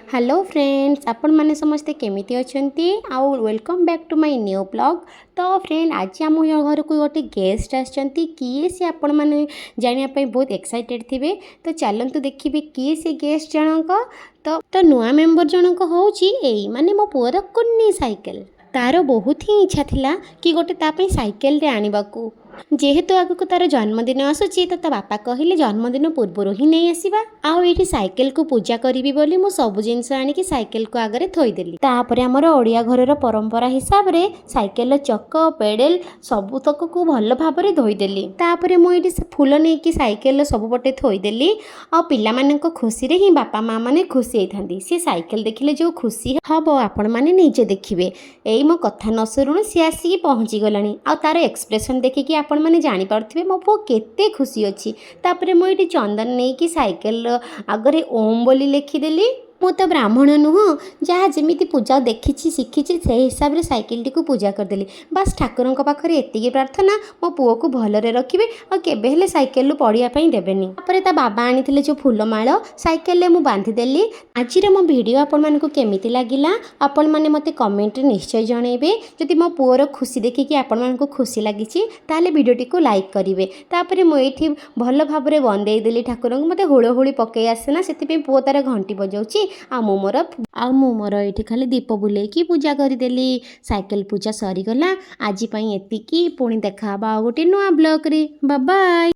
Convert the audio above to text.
Hello friends आपण मैंने समस्ते केमिति अछंती आउ welcome back to my new blog. तो फ्रेंड आज आम घर को गोटे गेस्ट आसचंती किए से आपण मैंने जानिया पे बहुत एक्साइटेड थिबे। तो चलंतु देखिबे किए से गेस्ट जनक। तो नुआ मेंबर जनक होउची एई माने मो पुअर कुन्नी साइकिल तार बहुत ही इच्छा थिला कि गोटे तापई साइकिल रे आनिबाकू। जेहेतु आगक तार जन्मदिन आसूची तो बापा कहले जन्मदिन पूर्वर ही नहीं आसवा आउ ये साइकिल को पूजा करी बोली मु सबु जिनस आनिकी साइकिल को आगे थोईदेली। तापर आमर ओडिया घरर परंपरा हिसाब रे साइकिल चक पेडेल सबुतक को भल भाव में धोईदेली। तापर मुझे फूल नहीं कि साइकिल सबुपटे थोईदेली। आ पिला मानक खुशी रे ही बापा माँ मैंने खुशी होती सी साइकिल देखिले जो खुशी हम आपण मैंने निजे देखिए। यही मो कथा न शुणु सी आसिक पहुँची गलानी आ तार एक्सप्रेशन देखिकी आपण मैंने जानीपे मो पु केते खुशी अच्छी। तापर मुझे चंदन नहीं कि साइकिल आगे ओम बोली लिखिदेली। मु तो ब्राह्मण नुह जहाँ जमी पूजा देखी शिखी से हिसाब से साइकिल टी पूजा करदेली। बस ठाकुर पाखे एति प्रार्थना मो पुओ को भलरे रखिए और केबे साइकिल पड़ापी देवेनि। ता बाबा आनी जो फूलमाल साइकिल मु बांधिदेली। आज मो भिड आपण मानक केमिति लागिला आपण माने मते कमेंट निश्चय जनइबे। जदि मो पुओर खुशी देखिकी आपण मानक खुशी लगी ताले भिडियोटी को लाइक करेंगे। तापर मुझे भल भाव में बंदेदेली ठाकुर को मत हुड़हुड़ी पकई आसेना से पुओ तार घंटी बजाऊँगी आ मु मोर ये खाली दीप बुलेकी पूजा करदेली। साइकिल पूजा सरीगला आज एतिकी पुणी देखा गोटे नुआ ब्लॉग रे। Bye bye.